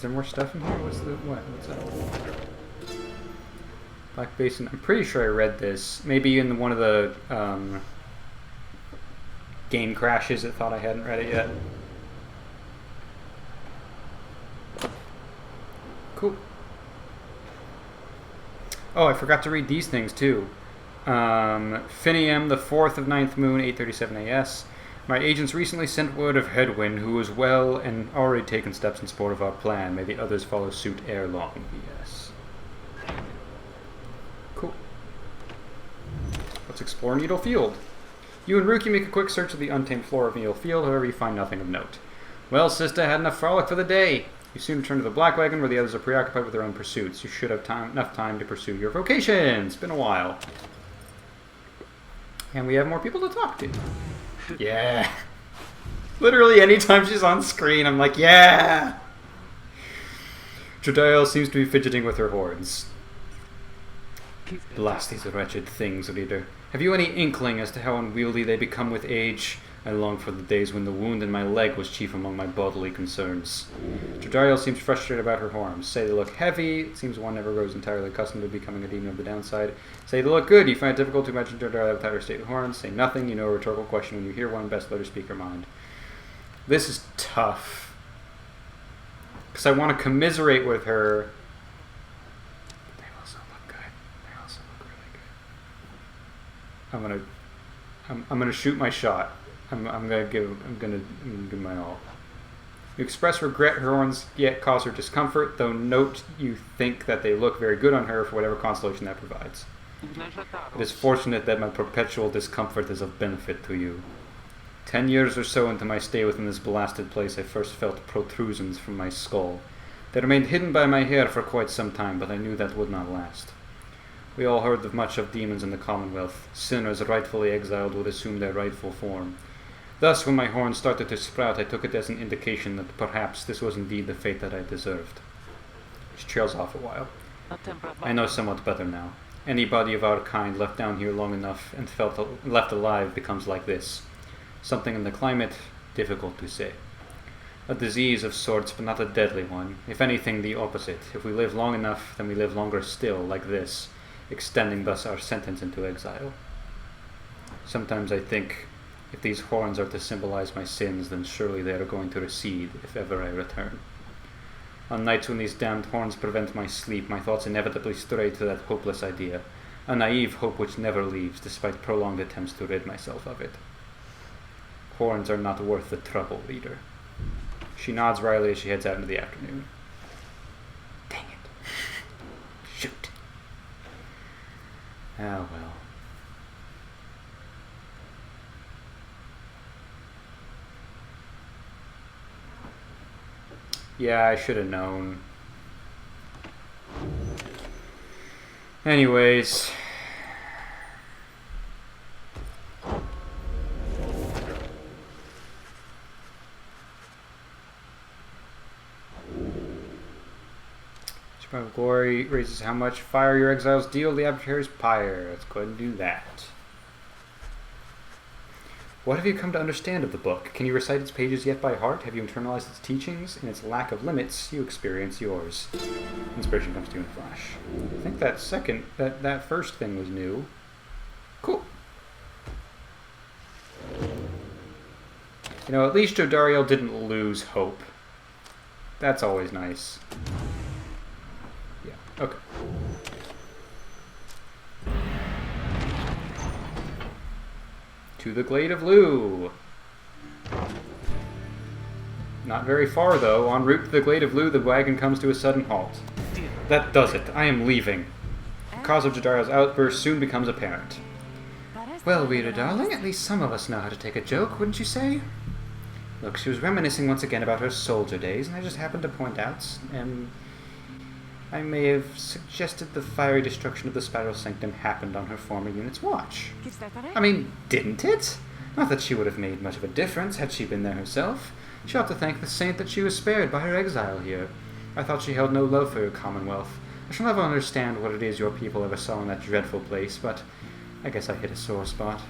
there more stuff in here? What's that? Black Basin. I'm pretty sure I read this. Maybe in one of the game crashes that thought I hadn't read it yet. Cool. Oh, I forgot to read these things too. Finiam, the 4th of 9th moon, 8:37 AS. My agents recently sent word of Headwind, who is well and already taken steps in support of our plan. May the others follow suit ere long. Yes. Cool. Let's explore Needle Field. You and Rukey make a quick search of the untamed floor of Needle Field, however you find nothing of note. Well, sister, had enough frolic for the day. You soon return to the Black Wagon, where the others are preoccupied with their own pursuits. You should have enough time to pursue your vocation. It's been a while. And we have more people to talk to. Yeah. Literally anytime she's on screen, I'm like, yeah! Jodariel seems to be fidgeting with her horns. Blast these wretched things, reader. Have you any inkling as to how unwieldy they become with age? I long for the days when the wound in my leg was chief among my bodily concerns. Jodariel seems frustrated about her horns. Say they look heavy. It seems one never grows entirely accustomed to becoming a demon of the downside. Say they look good. You find it difficult to imagine Jodariel without her state horns. Say nothing. You know a rhetorical question. When you hear one, best let her speak her mind. This is tough. Because I want to commiserate with her. But they also look good. They also look really good. I'm gonna shoot my shot. I'm gonna give my all. You express regret her horns yet cause her discomfort, though note you think that they look very good on her for whatever consolation that provides. It is fortunate that my perpetual discomfort is of benefit to you. 10 years or so into my stay within this blasted place, I first felt protrusions from my skull. They remained hidden by my hair for quite some time, but I knew that would not last. We all heard of much of demons in the Commonwealth. Sinners rightfully exiled would assume their rightful form. Thus, when my horns started to sprout, I took it as an indication that perhaps this was indeed the fate that I deserved. She trails off a while. I know somewhat better now. Anybody of our kind left down here long enough and left alive becomes like this. Something in the climate, difficult to say. A disease of sorts, but not a deadly one. If anything, the opposite. If we live long enough, then we live longer still, like this, extending thus our sentence into exile. Sometimes I think, if these horns are to symbolize my sins, then surely they are going to recede, if ever I return. On nights when these damned horns prevent my sleep, my thoughts inevitably stray to that hopeless idea, a naive hope which never leaves, despite prolonged attempts to rid myself of it. Horns are not worth the trouble, reader. She nods wryly as she heads out into the afternoon. Dang it. Shoot. Ah, well. Yeah, I should have known. Anyways. Spark of Glory raises how much fire your exiles deal. The arbitrator's Pyre. Let's go ahead and do that. What have you come to understand of the book? Can you recite its pages yet by heart? Have you internalized its teachings? In its lack of limits, you experience yours. Inspiration comes to you in a flash. I think that first thing was new. Cool. You know, at least Jodariel didn't lose hope. That's always nice. Yeah, okay. To the Glade of Lugh. Not very far, though. En route to the Glade of Lugh, the wagon comes to a sudden halt. That does it. I am leaving. The cause of Jodariel's outburst soon becomes apparent. Well, reader darling, at least some of us know how to take a joke, wouldn't you say? Look, she was reminiscing once again about her soldier days, and I just happened to point out, I may have suggested the fiery destruction of the Spiral Sanctum happened on her former unit's watch. I mean, didn't it? Not that she would have made much of a difference had she been there herself. She ought to thank the saint that she was spared by her exile here. I thought she held no love for your Commonwealth. I shall never understand what it is your people ever saw in that dreadful place, but I guess I hit a sore spot.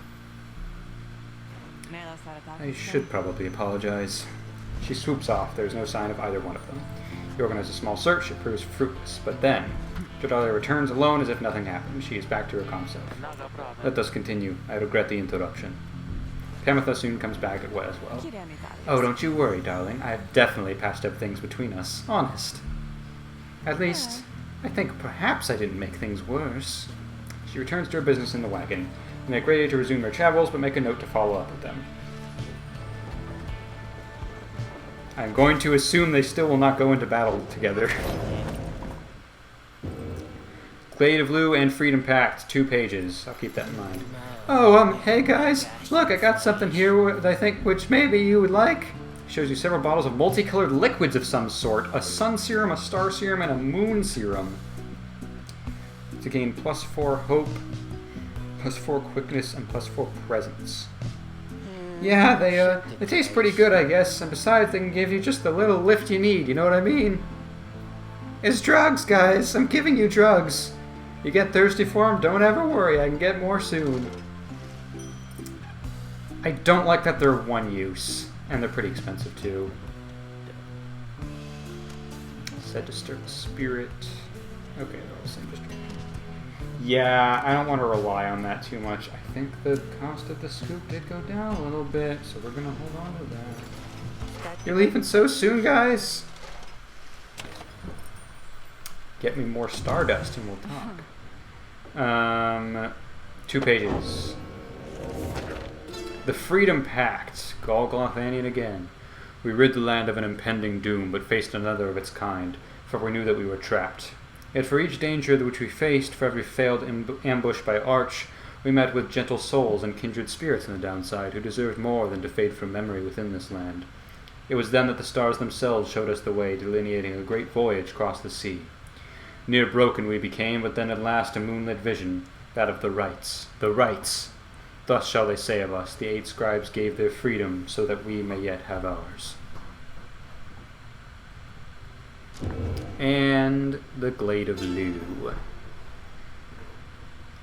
I should probably apologize. She swoops off. There is no sign of either one of them. You organize a small search. It proves fruitless. But then, Jodariel returns alone as if nothing happened. She is back to her calm self. Let us continue. I regret the interruption. Pamitha soon comes back as well. Oh, don't you worry, darling. I have definitely patched up things between us. Honest. At least, I think perhaps I didn't make things worse. She returns to her business in the wagon. They make ready to resume their travels, but make a note to follow up with them. I'm going to assume they still will not go into battle together. Glade of Lou and Freedom Pact, 2 pages. I'll keep that in mind. Oh, hey guys, look, I got something here that I think which maybe you would like. Shows you several bottles of multicolored liquids of some sort. A sun serum, a star serum, and a moon serum. To gain +4 hope, +4 quickness, and +4 presence. Yeah, they taste pretty good, I guess, and besides, they can give you just the little lift you need, you know what I mean? It's drugs, guys! I'm giving you drugs! You get thirsty for them? Don't ever worry, I can get more soon. I don't like that they're one use, and they're pretty expensive too. Said to stir the spirit. Okay, they're all the same district. Yeah, I don't want to rely on that too much. I think the cost of the scoop did go down a little bit, so we're gonna hold on to that. You're leaving so soon, guys? Get me more stardust and we'll talk. 2 pages. The Freedom Pact. Golgothanian again. We rid the land of an impending doom, but faced another of its kind, for we knew that we were trapped. Yet for each danger which we faced, for every failed ambush by Arch, we met with gentle souls and kindred spirits on the downside, who deserved more than to fade from memory within this land. It was then that the stars themselves showed us the way, delineating a great voyage across the sea. Near broken we became, but then at last a moonlit vision, that of the rights. The rights! Thus shall they say of us, the 8 scribes gave their freedom, so that we may yet have ours. And the Glade of Lou.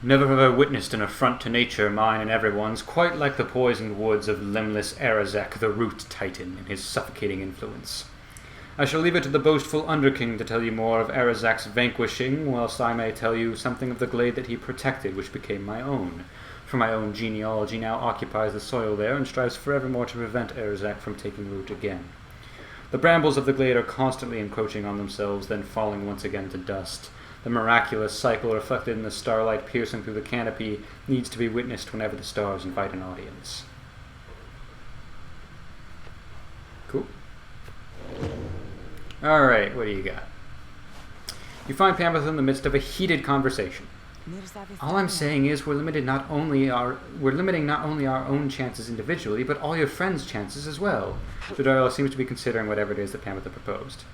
Never have I witnessed an affront to nature, mine and everyone's, quite like the poisoned woods of limbless Arazek, the root titan, in his suffocating influence. I shall leave it to the boastful Underking to tell you more of Arazak's vanquishing, whilst I may tell you something of the glade that he protected, which became my own. For my own genealogy now occupies the soil there, and strives forevermore to prevent Arazak from taking root again. The brambles of the glade are constantly encroaching on themselves, then falling once again to dust. The miraculous cycle reflected in the starlight piercing through the canopy needs to be witnessed whenever the stars invite an audience. Cool. Alright, what do you got? You find Pamitha in the midst of a heated conversation. All I'm saying is we're limiting not only our own chances individually, but all your friends' chances as well. Jodariel seems to be considering whatever it is that Pamitha proposed.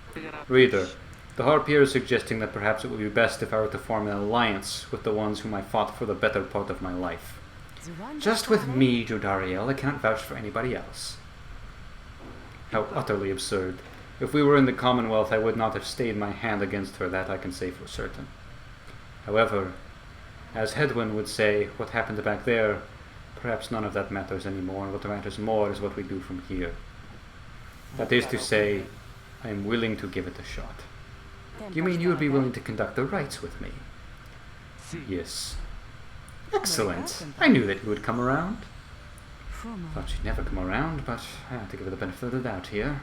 Reader, the Harpier is suggesting that perhaps it would be best if I were to form an alliance with the ones whom I fought for the better part of my life. Just with me, Jodariel, I cannot vouch for anybody else. How utterly absurd. If we were in the Commonwealth, I would not have stayed my hand against her, that I can say for certain. However, as Hedwin would say, what happened back there, perhaps none of that matters anymore, and what matters more is what we do from here. That is to say, I am willing to give it a shot. You mean you would be willing to conduct the rites with me? Yes. Excellent. I knew that you would come around. Thought you'd never come around, but I have to give her the benefit of the doubt here.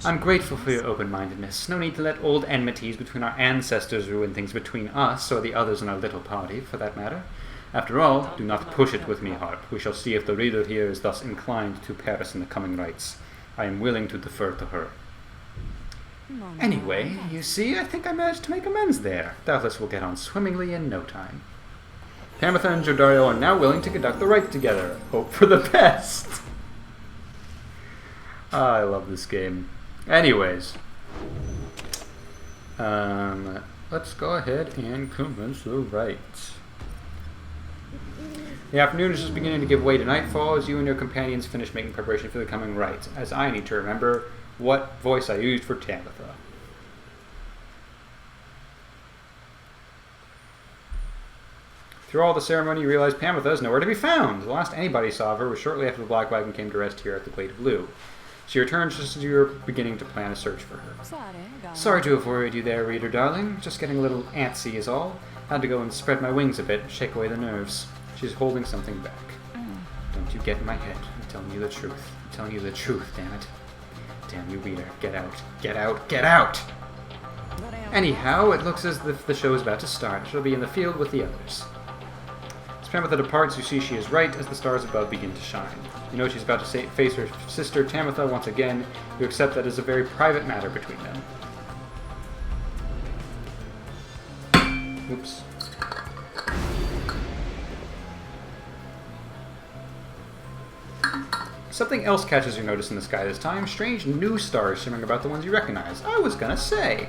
I'm grateful for your open-mindedness. No need to let old enmities between our ancestors ruin things between us, or the others in our little party, for that matter. After all, do not push it with me, Harp. We shall see if the reader here is thus inclined to Paris in the coming rites. I am willing to defer to her. Anyway, you see, I think I managed to make amends there. Doubtless we'll get on swimmingly in no time. Pamitha and Jodariel are now willing to conduct the rites together. Hope for the best! I love this game. Anyways, let's go ahead and commence the rites. The afternoon is just beginning to give way to nightfall as you and your companions finish making preparation for the coming rites, as I need to remember what voice I used for Tabitha. Through all the ceremony, you realize Pamitha is nowhere to be found. The last anybody saw of her was shortly after the Black Wagon came to rest here at the Glade of Lou. She returns just as you're beginning to plan a search for her. Sorry to have worried you there, reader darling. Just getting a little antsy is all. Had to go and spread my wings a bit and shake away the nerves. She's holding something back. Don't you get in my head. I'm telling you the truth. I'm telling you the truth, damn it. Damn you, reader. Get out. Get out. Get out! Anyhow, it looks as if the show is about to start. She'll be in the field with the others. As Tamitha departs, you see she is right as the stars above begin to shine. You know she's about to face her sister Tamitha once again. You accept that it is a very private matter between them. Oops. Something else catches your notice in the sky this time. Strange new stars shimmering about the ones you recognize. I was gonna say.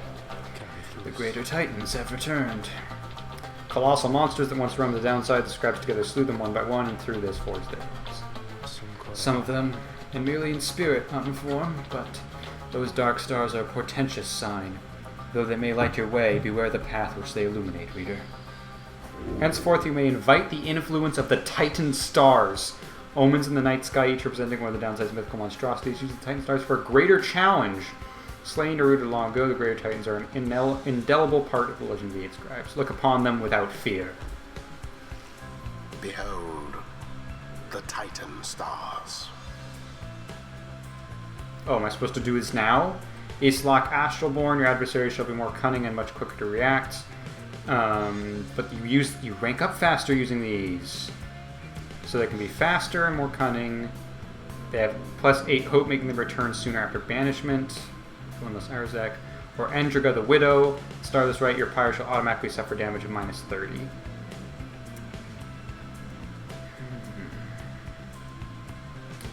The greater titans have returned. Colossal monsters that once roamed the downside, the scribes together slew them one by one and through this forged their bones. Some of them, and merely in spirit, not in form, but those dark stars are a portentous sign. Though they may light your way, beware the path which they illuminate, reader. Henceforth you may invite the influence of the Titan stars. Omens in the night sky, each representing one of the downside's mythical monstrosities, use the Titan stars for a greater challenge. Slain or rooted long ago, the greater Titans are an indelible part of the legend of the 8 scribes. Look upon them without fear. Behold, the Titan stars. Oh, am I supposed to do this now? Acelok Astralborn, your adversary shall be more cunning and much quicker to react. But you rank up faster using these. So they can be faster and more cunning. They have +8 hope, making them return sooner after banishment. Unless Arzak. Or Endriga the Widow. Star this right, your Pyre shall automatically suffer damage of -30.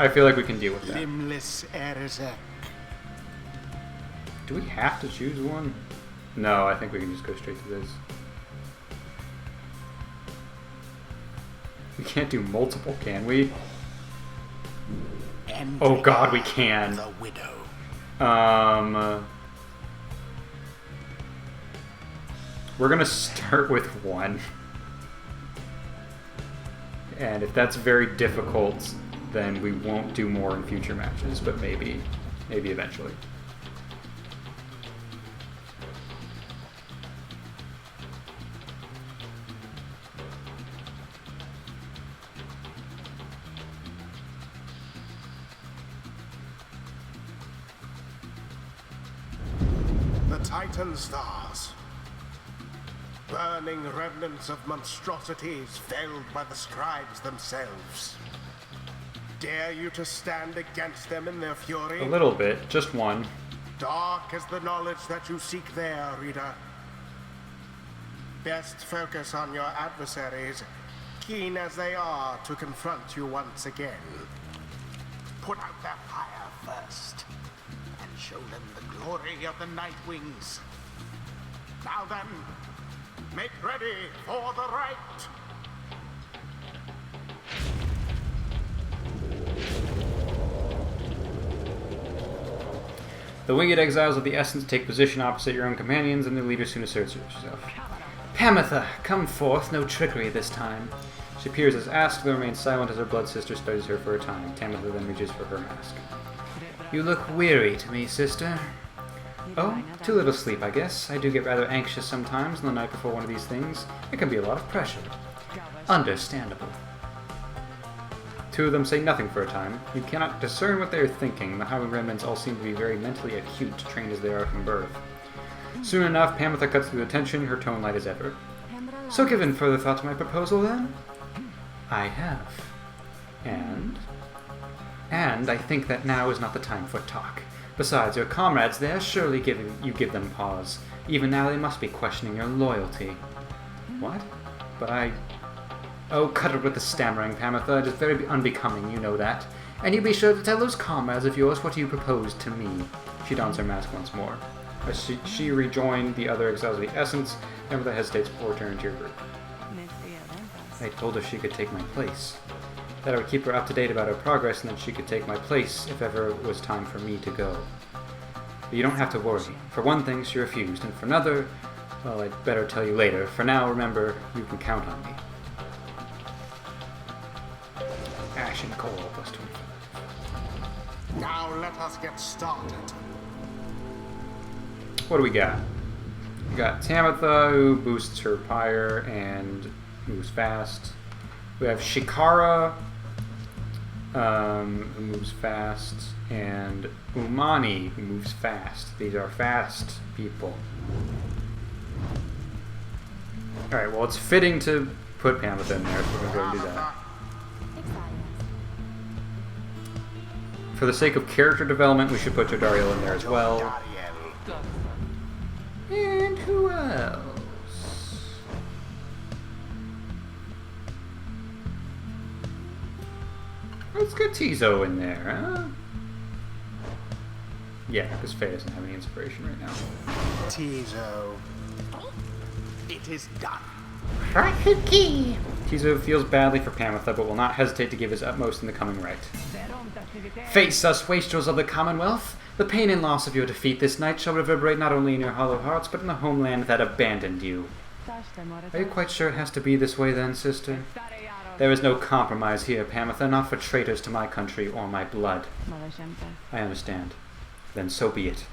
I feel like we can deal with that. Limbless Arzak. Do we have to choose one? No, I think we can just go straight to this. We can't do multiple, can we? Oh god, we can. The Widow. We're gonna start with one. And if that's very difficult, then we won't do more in future matches, but maybe eventually. Titan stars. Burning remnants of monstrosities felled by the scribes themselves. Dare you to stand against them in their fury? A little bit, just one. Dark is the knowledge that you seek there, reader. Best focus on your adversaries, keen as they are to confront you once again. Put out their fire first. Show them the glory of the Night Wings. Now then, make ready for the rite. The winged exiles of the Essence take position opposite your own companions, and the leader soon asserts herself. Tamitha, come forth, no trickery this time. She appears as asked, though remains silent as her blood sister studies her for a time. Tamitha then reaches for her mask. You look weary to me, sister. Oh, too little sleep, I guess. I do get rather anxious sometimes on the night before one of these things. It can be a lot of pressure. Understandable. Two of them say nothing for a time. You cannot discern what they are thinking. The Highland remnants all seem to be very mentally acute, trained as they are from birth. Soon enough, Tamitha cuts through the tension, her tone light as ever. So given further thought to my proposal, then? I have. And I think that now is not the time for talk. Besides, your comrades there surely give them pause. Even now they must be questioning your loyalty. What? But I... Oh, cut it with the stammering, Tamitha. It is very unbecoming, you know that. And you be sure to tell those comrades of yours what you proposed to me. She dons her mask once more. As she rejoined the other exiles of the Essence, Tamitha hesitates before returning to your group. I told her she could take my place. That I would keep her up to date about her progress, and that she could take my place if ever it was time for me to go. But you don't have to worry. For one thing, she refused, and for another, well, I'd better tell you later. For now, remember, you can count on me. Ash and Coral +25. Now let us get started. What do we got? We got Tamitha, who boosts her Pyre and moves fast. We have Shikara, who moves fast, and Umani, who moves fast. These are fast people. Alright, well, it's fitting to put Tamitha in there, so we're going to go and do that. For the sake of character development, we should put Jodariel in there as well. And who else? Let's get Tizo in there, huh? Yeah, because Faye doesn't have any inspiration right now. Tizo. It is done. Rukey! Tizo feels badly for Tamitha, but will not hesitate to give his utmost in the coming right. Face us, wastrels of the Commonwealth! The pain and loss of your defeat this night shall reverberate not only in your hollow hearts, but in the homeland that abandoned you. Are you quite sure it has to be this way then, sister? There is no compromise here, Tamitha, not for traitors to my country or my blood. I understand. Then so be it.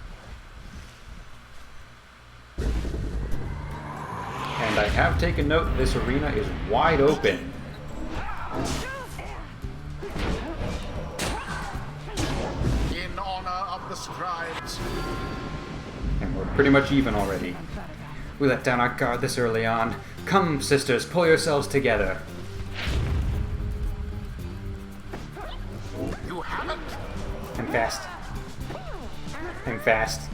And I have taken note that this arena is wide open. In honor of the scribes. And we're pretty much even already. We let down our guard this early on. Come, sisters, pull yourselves together. You haven't. I'm fast. I'm fast.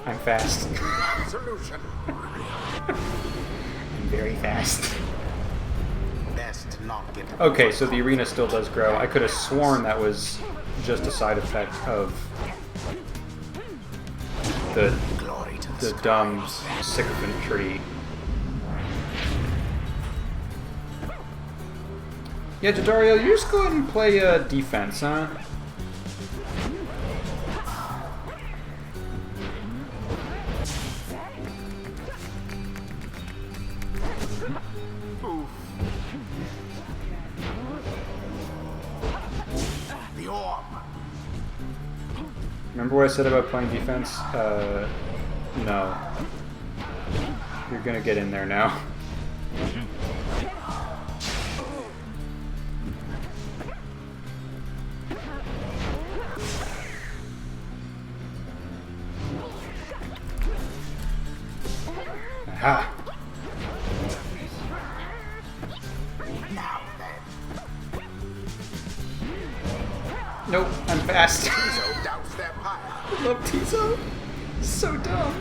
I'm fast. Solution. I'm very fast. Best not get. Okay, so the arena still does grow. I could have sworn that was just a side effect of the dumb sycophant tree. Yeah, Jodariel, you just go ahead and play defense, huh? The orb. Remember what I said about playing defense? No. You're gonna get in there now. Aha! Now then. Nope, I'm fast. Tizo doused their pyre. I love Tizo. So dumb.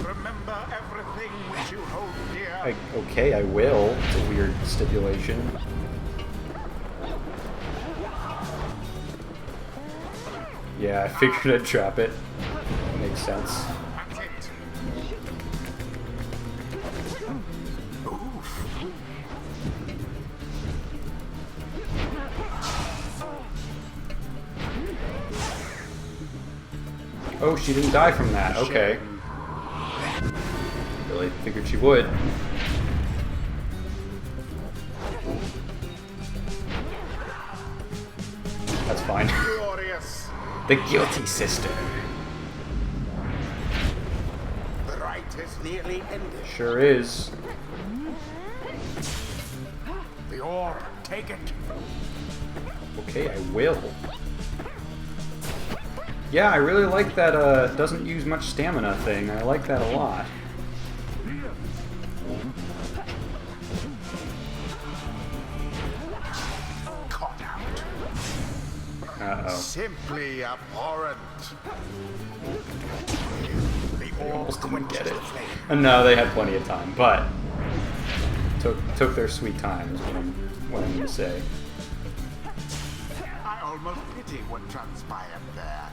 Remember everything which you hold dear. Okay, I will. It's a weird stipulation. Yeah, I figured I'd trap it. Makes sense. That's it. Oof. Oh, she didn't die from that. Okay. Really figured she would. That's fine. Glorious. The guilty sister. The rite is nearly ended. Sure is. The orb, take it. Okay, I will. Yeah, I really like that doesn't use much stamina thing. I like that a lot. Caught out. Uh-oh. Simply abhorrent. The orb Almost didn't get quenches it. the flame. No, they had plenty of time, but took their sweet time is what I'm gonna say. I almost pity what transpired there.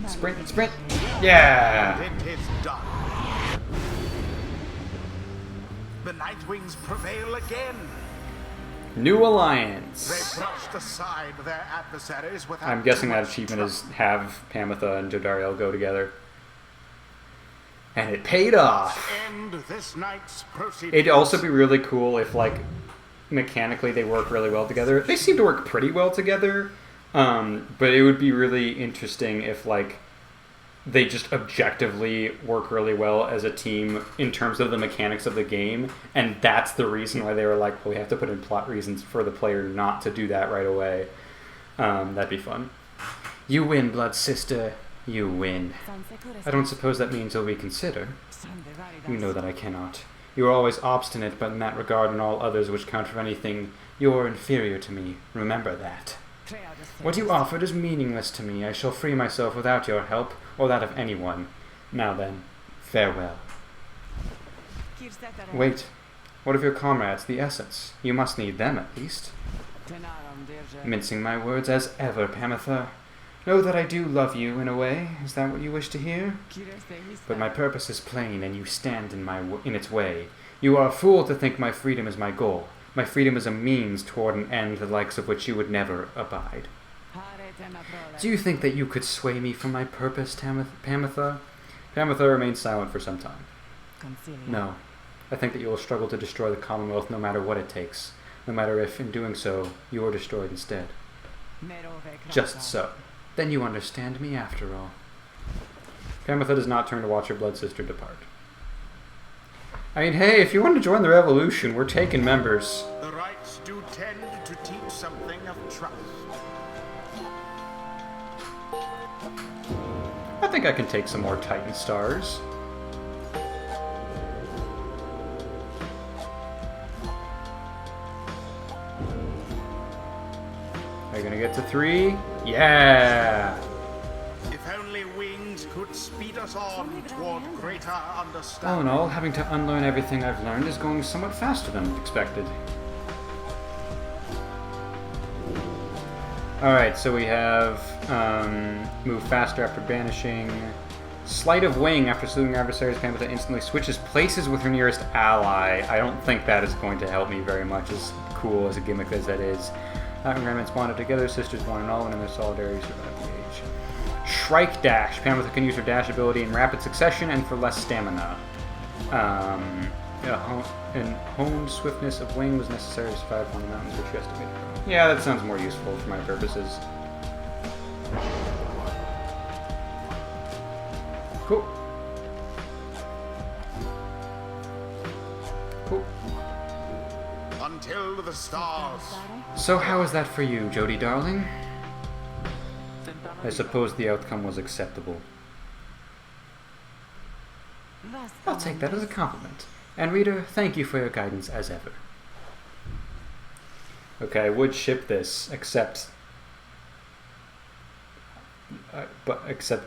Sprint, sprint! Yeah! It is done. The night Nightwings prevail again. New alliance. They brushed aside their adversaries without I'm guessing too that much achievement trouble. is have Pamitha and Jodariel go together. And it paid off. End this night's proceedings. It'd also be really cool if, like, mechanically they work really well together. They seem to work pretty well together, but it would be really interesting if, like, they just objectively work really well as a team in terms of the mechanics of the game, and that's the reason why they were like, well, we have to put in plot reasons for the player not to do that right away. That'd be fun. You win, Blood Sister. You win. I don't suppose that means you'll reconsider. You know that I cannot. You are always obstinate, but in that regard and all others which count for anything, you are inferior to me. Remember that. What you offered is meaningless to me. I shall free myself without your help, or that of anyone. Now then, farewell. Wait. What of your comrades, the Essence? You must need them, at least. Mincing my words as ever, Pamitha. Know that I do love you, in a way. Is that what you wish to hear? But my purpose is plain, and you stand in its way. You are a fool to think my freedom is my goal. My freedom is a means toward an end the likes of which you would never abide. Do you think that you could sway me from my purpose, Pamitha? Pamitha remained silent for some time. No. I think that you will struggle to destroy the Commonwealth no matter what it takes. No matter if, in doing so, you are destroyed instead. Just so. Then you understand me after all. Pamitha does not turn to watch her blood sister depart. I mean, hey, if you want to join the revolution, we're taking members. The rites do tend to teach something of trust. I think I can take some more Titan stars. Are you gonna get to 3? Yeah! If only wings could speed us on toward greater All understanding. in all, having to unlearn everything I've learned is going somewhat faster than expected. Alright, so we have move faster after banishing. Sleight of wing after saluting adversaries. Pamitha instantly switches places with her nearest ally. I don't think that is going to help me very much, as cool as a gimmick as that is. Environments bonded together, sisters one and all, and in their solidarity survive the age. Shrike Dash. Pamitha can use her dash ability in rapid succession and for less stamina. And honed swiftness of wing was necessary to survive on the mountains which she estimated. Yeah, that sounds more useful for my purposes. Cool. Cool. Until the stars. So how is that for you, Jody darling? I suppose the outcome was acceptable. I'll take that as a compliment. And reader, thank you for your guidance as ever. Okay, I would ship this, except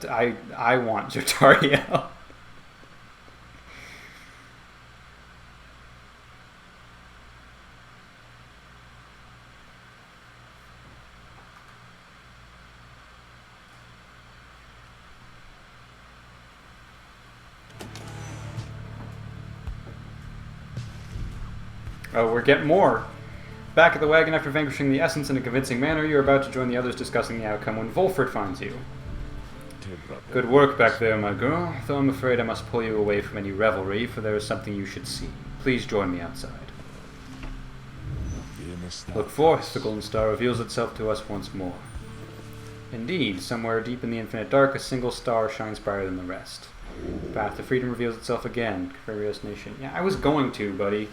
I want Jodariel. Oh, we're getting more. Back at the wagon after vanquishing the Essence in a convincing manner, you're about to join the others discussing the outcome when Volford finds you. Good work back there, my girl, though I'm afraid I must pull you away from any revelry, for there is something you should see. Please join me outside. Look forth, the golden star reveals itself to us once more. Indeed, somewhere deep in the infinite dark, a single star shines brighter than the rest. The path to freedom reveals itself again. Conferious nation. Yeah, I was going to, buddy.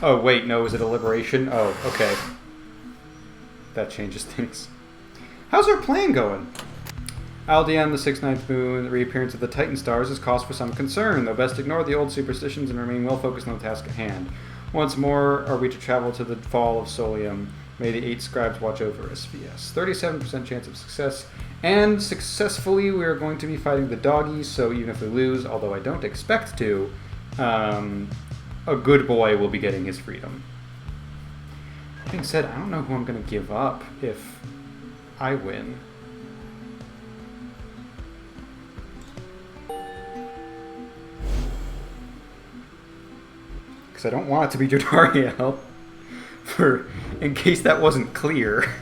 Oh, wait, no, is it a liberation? Oh, okay. That changes things. How's our plan going? Aldean, the 6th-9th moon, the reappearance of the Titan stars is cause for some concern, though best ignore the old superstitions and remain well focused on the task at hand. Once more are we to travel to the fall of Solium. May the 8 scribes watch over us. VS. 37% chance of success. And successfully we are going to be fighting the doggies, so even if we lose, although I don't expect to, a good boy will be getting his freedom. That being said, I don't know who I'm going to give up if I win. because I don't want it to be Jodariel, in case that wasn't clear.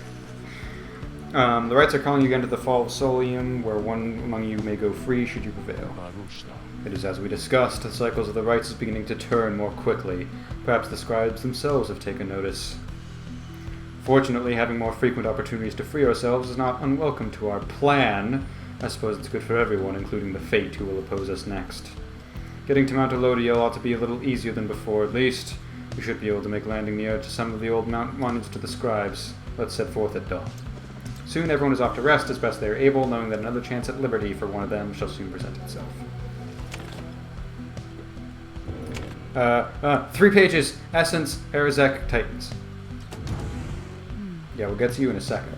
The rites are calling you again to the fall of Solium, where one among you may go free should you prevail. It is as we discussed, the cycles of the rites is beginning to turn more quickly. Perhaps the scribes themselves have taken notice. Fortunately, having more frequent opportunities to free ourselves is not unwelcome to our plan. I suppose it's good for everyone, including the Fate, who will oppose us next. Getting to Mount Elodiel ought to be a little easier than before, at least. We should be able to make landing near to some of the old monuments to the scribes. Let's set forth at dawn. Soon everyone is off to rest as best they are able, knowing that another chance at liberty for one of them shall soon present itself. 3 pages. Essence, Arazek, Titans. Yeah, we'll get to you in a second.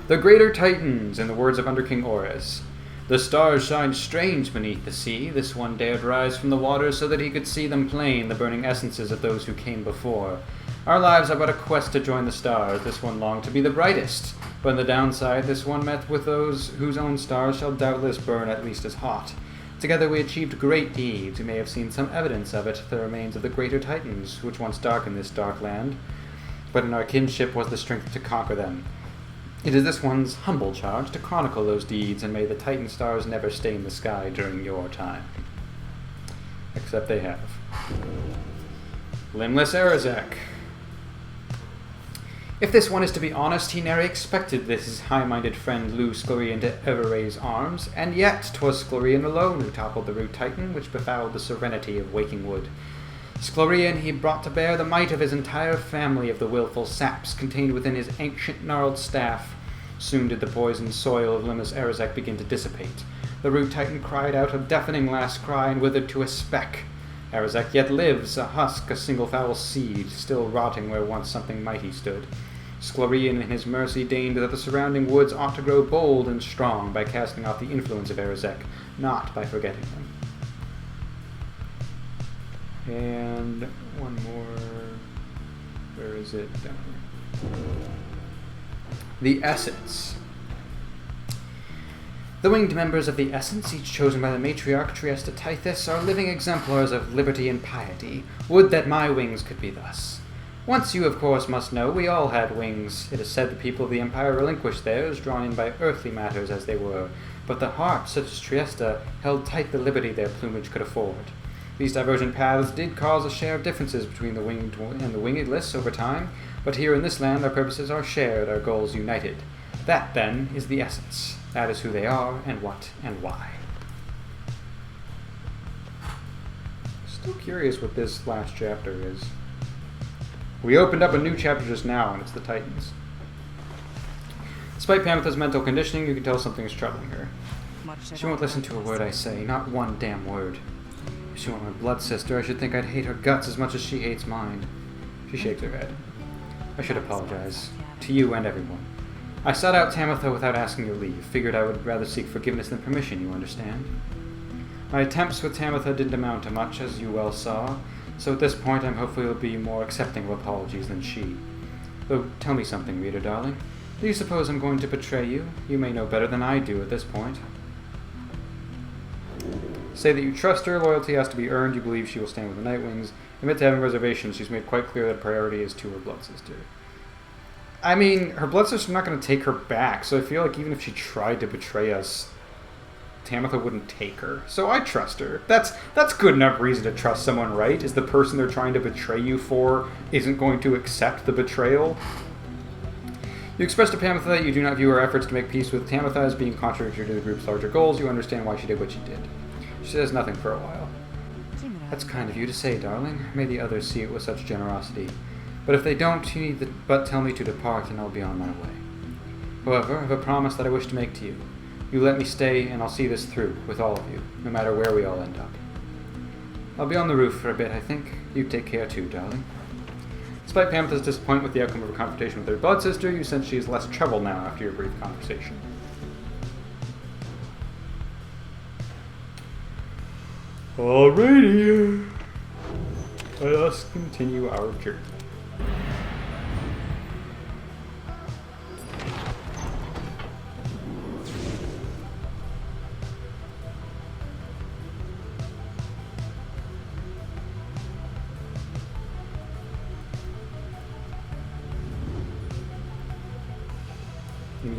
The Greater Titans, in the words of Underking Ores. The stars shine strange beneath the sea. This one dared rise from the waters so that he could see them plain, the burning essences of those who came before. Our lives are but a quest to join the stars. This one longed to be the brightest. But on the downside, this one met with those whose own stars shall doubtless burn at least as hot. Together we achieved great deeds. We may have seen some evidence of it, the remains of the Greater Titans, which once darkened this dark land. But in our kinship was the strength to conquer them. It is this one's humble charge to chronicle those deeds, and may the Titan stars never stain the sky during your time. Except they have. Limbless Arazek. If this one is to be honest, he ne'er expected this his high-minded friend Lou Sklorian to ever raise arms, and yet 'twas Sklorian alone who toppled the rude Titan, which befouled the serenity of Waking Wood. Sklorian he brought to bear the might of his entire family of the willful saps contained within his ancient gnarled staff. Soon did the poisoned soil of Limbless Arazek begin to dissipate. The rude Titan cried out a deafening last cry and withered to a speck. Arazek yet lives, a husk, a single foul seed, still rotting where once something mighty stood. Sklorian in his mercy deigned that the surrounding woods ought to grow bold and strong by casting off the influence of Arazek, not by forgetting them. And one more. Where is it? Down here. The Essence. The winged members of the Essence, each chosen by the matriarch Triesta Tithys, are living exemplars of liberty and piety. Would that my wings could be thus. Once you, of course, must know, we all had wings. It is said the people of the Empire relinquished theirs, drawn in by earthly matters as they were, but the heart, such as Triesta, held tight the liberty their plumage could afford. These divergent paths did cause a share of differences between the winged and the wingless over time, but here in this land our purposes are shared, our goals united. That, then, is the Essence. That is who they are, and what, and why. Still curious what this last chapter is. We opened up a new chapter just now, and it's the Titans. Despite Pamitha's mental conditioning, you can tell something is troubling her. She won't listen to a word I say, not one damn word. If she were my blood sister, I should think I'd hate her guts as much as she hates mine. She shakes her head. I should apologize. To you and everyone. I sought out Tamitha without asking your leave. Figured I would rather seek forgiveness than permission, you understand? My attempts with Tamitha didn't amount to much, as you well saw, so at this point I'm hopefully will be more accepting of apologies than she. Though, tell me something, reader darling. Do you suppose I'm going to betray you? You may know better than I do at this point. Say that you trust her, loyalty has to be earned, you believe she will stand with the Nightwings. Admit to having reservations, she's made quite clear that priority is to her blood sister. I mean, her blood sister's not going to take her back, so I feel like even if she tried to betray us, Tamitha wouldn't take her. So I trust her. That's good enough reason to trust someone, right? Is the person they're trying to betray you for isn't going to accept the betrayal? You expressed to Tamitha that you do not view her efforts to make peace with Tamitha as being contradictory to the group's larger goals. You understand why she did what she did. She says nothing for a while. That's kind of you to say, darling. May the others see it with such generosity. But if they don't, you need but tell me to depart, and I'll be on my way. However, I have a promise that I wish to make to you. You let me stay, and I'll see this through, with all of you, no matter where we all end up. I'll be on the roof for a bit, I think. You take care too, darling. Despite Pamitha's disappointment with the outcome of her confrontation with her blood sister, you sense she is less trouble now after your brief conversation. Alrighty. Let us continue our journey.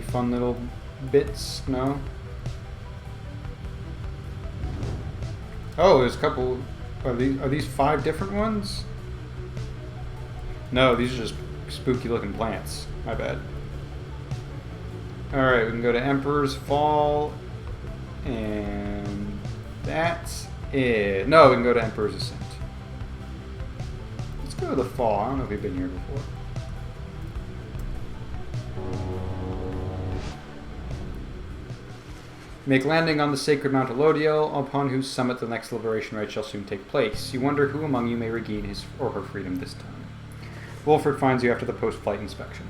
fun little bits? No? Oh, there's a couple. Are these 5 different ones? No, these are just spooky looking plants. My bad. Alright, we can go to Emperor's Fall. And that's it. No, we can go to Emperor's Ascent. Let's go to the Fall. I don't know if we've been here before. Make landing on the sacred Mount Jodariel, upon whose summit the next liberation rite shall soon take place. You wonder who among you may regain his or her freedom this time. Wolford finds you after the post-flight inspection.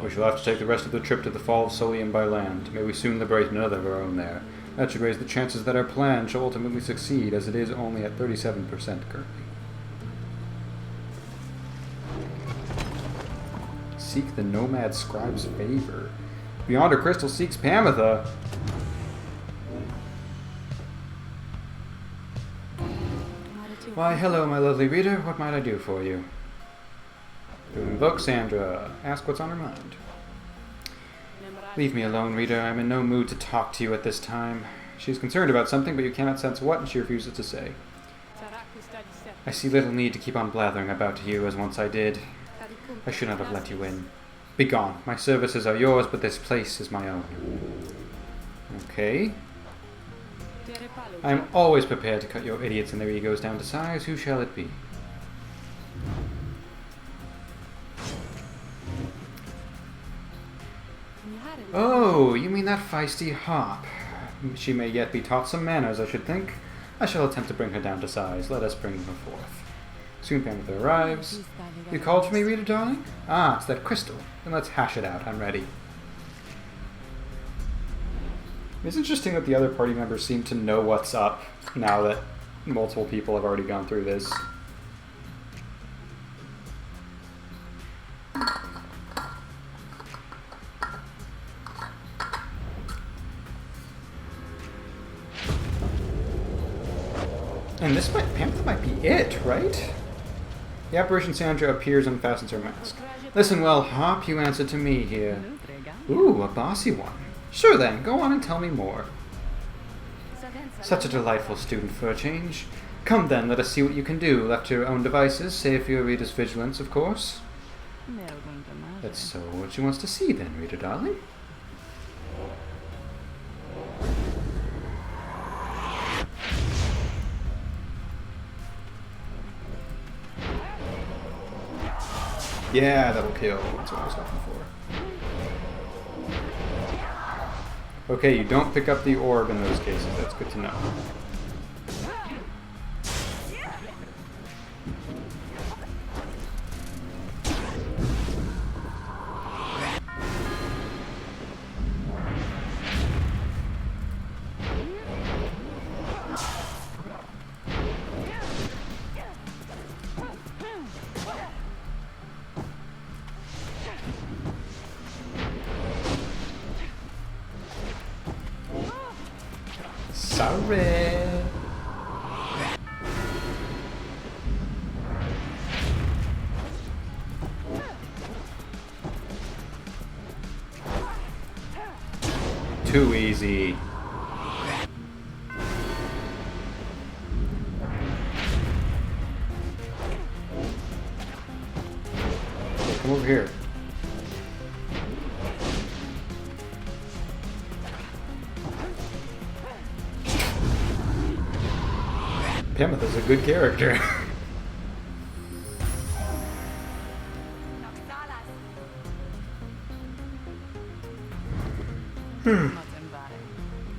We shall have to take the rest of the trip to the Fall of Solium by land. May we soon liberate another of our own there. That should raise the chances that our plan shall ultimately succeed, as it is only at 37% currently. Seek the Nomad Scribe's favor. Beyond her crystal seeks Pamitha. Why, hello, my lovely reader. What might I do for you? To invoke Sandra. Ask what's on her mind. Leave me alone, reader. I'm in no mood to talk to you at this time. She is concerned about something, but you cannot sense what, and she refuses to say. I see little need to keep on blathering about you as once I did. I should not have let you in. Begone. My services are yours, but this place is my own. Okay. I am always prepared to cut your idiots and their egos down to size. Who shall it be? Oh, you mean that feisty harp. She may yet be taught some manners, I should think. I shall attempt to bring her down to size. Let us bring her forth. Soon Pamitha arrives. You called for me, reader darling? Ah, it's that crystal. Then let's hash it out. I'm ready. It's interesting that the other party members seem to know what's up now that multiple people have already gone through this. And this Pamitha might be it, right? The apparition Sandra appears and fastens her mask. Listen well, Hop, you answer to me here. Ooh, a bossy one. Sure then, go on and tell me more. Such a delightful student for a change. Come then, let us see what you can do. Left to your own devices, save for your reader's vigilance, of course. That's so what she wants to see then, reader darling. Yeah, that'll kill. That's what I was looking for. Okay, you don't pick up the orb in those cases. That's good to know. Sorry. Too easy. Okay, come over here. Pamitha's a good character.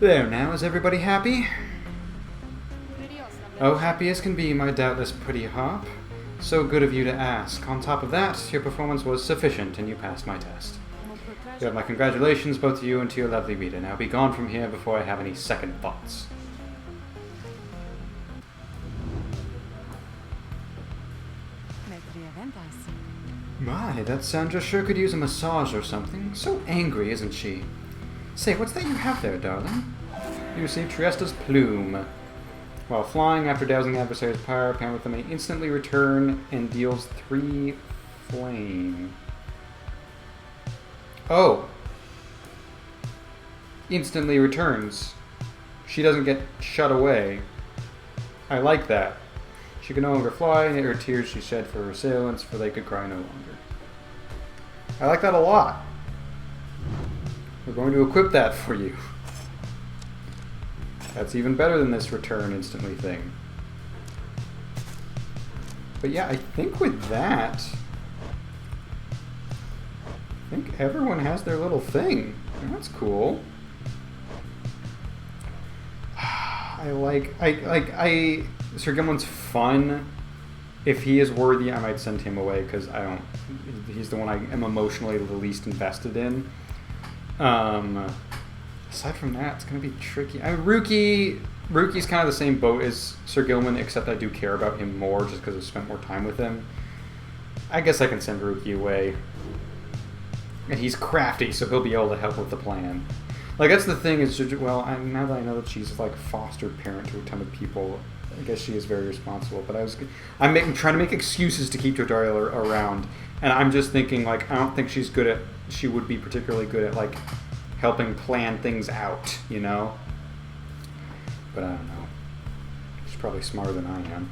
There now, is everybody happy? Oh, happy as can be, my doubtless pretty harp. So good of you to ask. On top of that, your performance was sufficient and you passed my test. You have my congratulations both to you and to your lovely reader. Now be gone from here before I have any second thoughts. My, that Sandra sure could use a massage or something. So angry, isn't she? Say, what's that you have there, darling? You received Triesta's plume. While flying after dousing the adversary's pyre, Pamitha may instantly return and deals 3 flame. Oh. instantly returns. She doesn't get shut away. I like that. She can no longer fly, and her tears she shed for her assailants, for they could cry no longer. I like that a lot. We're going to equip that for you. That's even better than this return instantly thing. But yeah, I think with that, I think everyone has their little thing. That's cool. Sir Gimlin's fun. If he is worthy, I might send him away because he's the one I am emotionally the least invested in. Aside from that, it's going to be tricky. I mean, Rukey's kind of the same boat as Sir Gilman, except I do care about him more just because I've spent more time with him. I guess I can send Rukey away. And he's crafty, so he'll be able to help with the plan. Like, that's the thing is, well, now that I know that she's like foster parent to a ton of people, I guess she is very responsible. But I'm trying to make excuses to keep Jodariel around, and I'm just thinking, like, I don't think she would be particularly good at, like, helping plan things out, you know? But I don't know. She's probably smarter than I am.